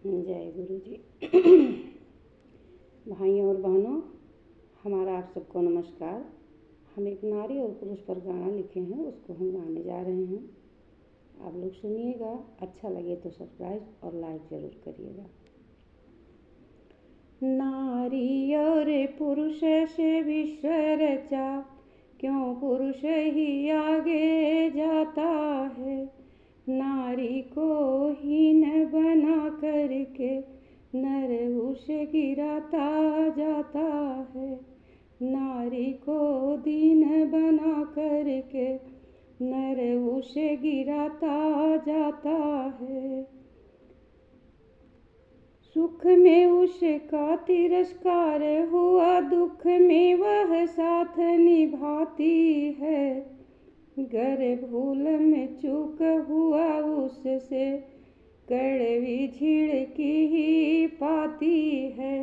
जय गुरु जी। भाइयों और बहनों, हमारा आप सबको नमस्कार। हम एक नारी और पुरुष पर गाना लिखे हैं, उसको हम गाने जा रहे हैं। आप लोग सुनिएगा, अच्छा लगे तो सब्सक्राइब और लाइक ज़रूर करिएगा। नारी और पुरुष से विश्व रचा, क्यों पुरुष ही आगे जाता है। नारी को हीन बना करके नर उसे गिराता जाता है। नारी को दीन बना करके नर उसे गिराता जाता है। सुख में उसका तिरस्कार हुआ, दुख में वह साथ निभाती है। गर भूल में चूक हुआ उससे कड़वी झिड़की ही पाती है।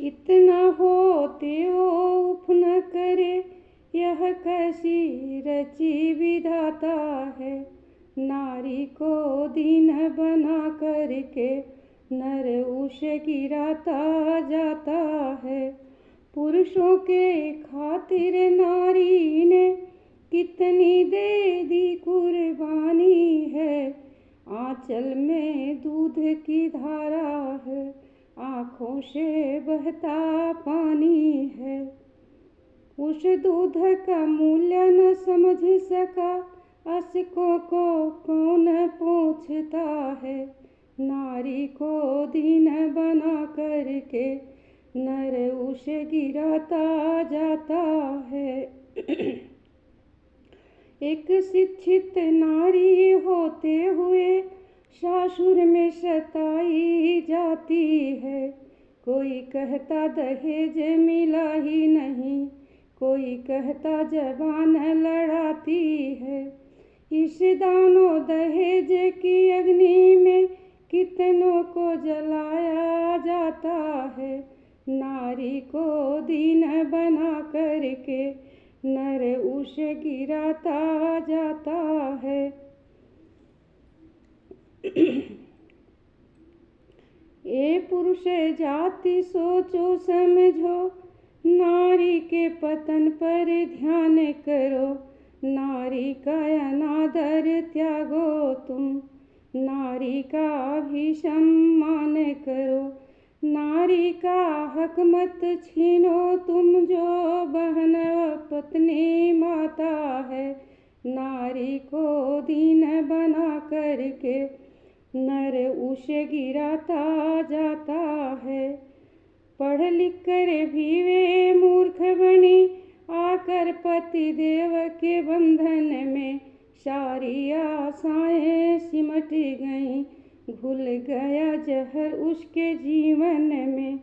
इतना होते वो उफ न करे, यह कैसी रची विधाता है। नारी को दीन बना करके नर उसे गिराता जाता है। पुरुषों के खातिर नारी ने कितनी दे दी कुर्बानी है। आंचल में दूध की धारा है, आँखों से बहता पानी है। उस दूध का मूल्य न समझ सका, अशकों को कौन पूछता है। नारी को दीन बना करके नर उसे गिराता जाता है। एक शिक्षित नारी होते हुए सासुर में सताई जाती है। कोई कहता दहेज मिला ही नहीं, कोई कहता जबान लड़ाती है। इस दानो दहेज की अग्नि में कितनों को जलाया जाता है। नारी को दीन बना करके नर उसे गिराता जाता है। ए पुरुष जाति सोचो समझो, नारी के पतन पर ध्यान करो। नारी का अनादर त्यागो तुम, नारी का भी सम्मान करो। नारी का हक मत छीनो तुम, जो बहन पत्नी माता है। नारी को दीन बना करके नर उसे गिराता जाता है। पढ़ लिख कर भी वे मूर्ख बनी, आकर पति देव के बंधन में सारी आशाएं सिमट गईं। घुल गया जहर उसके जीवन में,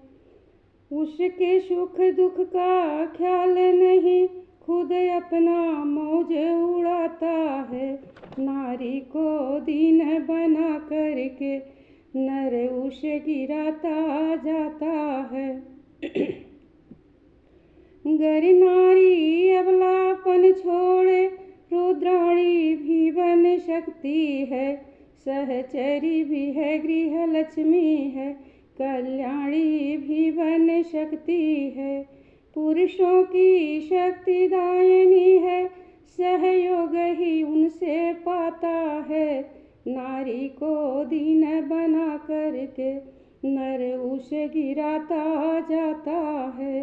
उसके सुख दुख का ख्याल नहीं, खुद अपना मौज उड़ाता है। नारी को दीन बना करके नर उसे गिराता जाता है। गर नारी अबलापन छोड़े, रुद्राणी भी बन सकती है। सहचरी भी है, गृह लक्ष्मी है, कल्याणी भी बन सकती है। पुरुषों की शक्ति दायनी है, सहयोग ही उनसे पाता है। नारी को दीन बना करके नर उसे गिराता जाता है।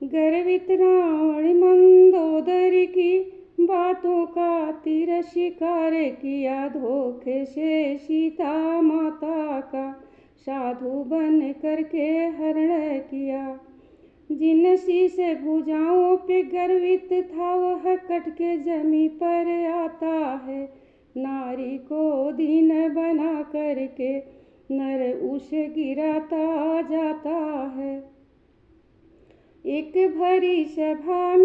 गर्वित रावण मंदोदरी की बातों का तिरस्कार किया, धोखे से सीता माता का साधु बन करके हरण किया। जिन शीश भुजाओं पे गर्वित था, वह कट के जमी पर आता है। नारी को दीन बना करके नर उसे गिराता जाता है। एक भरी सभा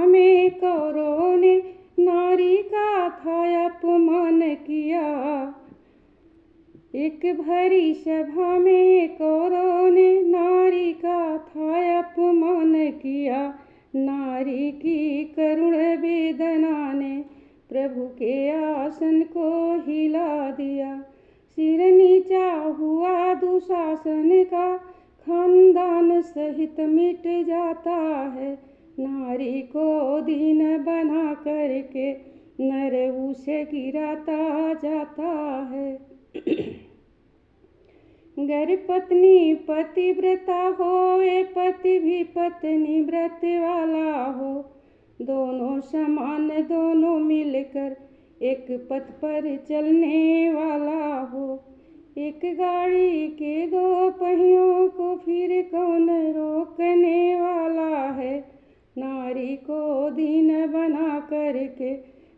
में कौरवों ने नारी का था अपमान किया। एक भरी सभा में कौरवों ने नारी का था अपमान किया। नारी की करुण वेदना ने प्रभु के आसन को हिला दिया। सिर नीचा हुआ दुशासन का, खानदान सहित मिट जाता है। नारी को दीन बना करके नर उसे गिराता जाता है। गर पत्नी पतिव्रता हो, ए पति भी पत्नी व्रत वाला हो, दोनों समान दोनों मिलकर एक पथ पर चलने वाला हो। एक गाड़ी के दो पहियों को फिर कौन रोकने वाला है। नारी को दीन बना करके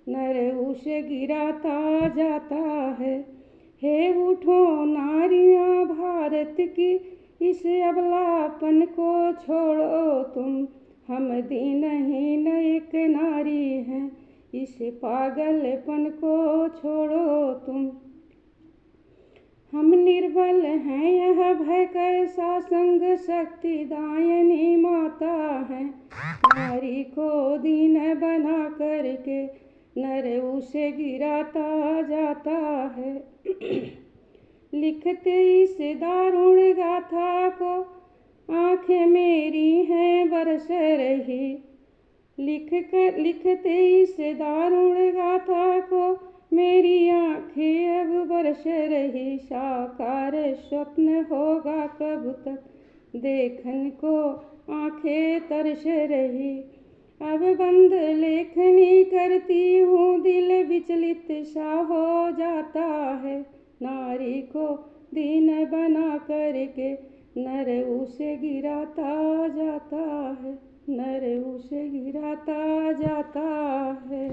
नर उसे गिराता जाता है। हे उठो नारियां भारत की, इस अबलापन को छोड़ो तुम। हम दीनहीन एक नारी हैं, इस पागलपन को छोड़ो तुम। हम निर्बल हैं, यह भय कैसा संग शक्ति दायनी माता है। नारी को दीन बना करके नर उसे गिराता जाता है। लिखते इस दारुण गाथा को आंखें मेरी हैं बरस रही। लिखते इस दारुण गाथा को मेरी आंखें अब बरस रही। साकार स्वप्न होगा कब तक, देखने को आंखें तरस रही। अब बंद लेखनी करती हूँ, दिल विचलित सा हो जाता है। नारी को दीन बना करके नर उसे गिराता जाता है, नर उसे गिराता जाता है।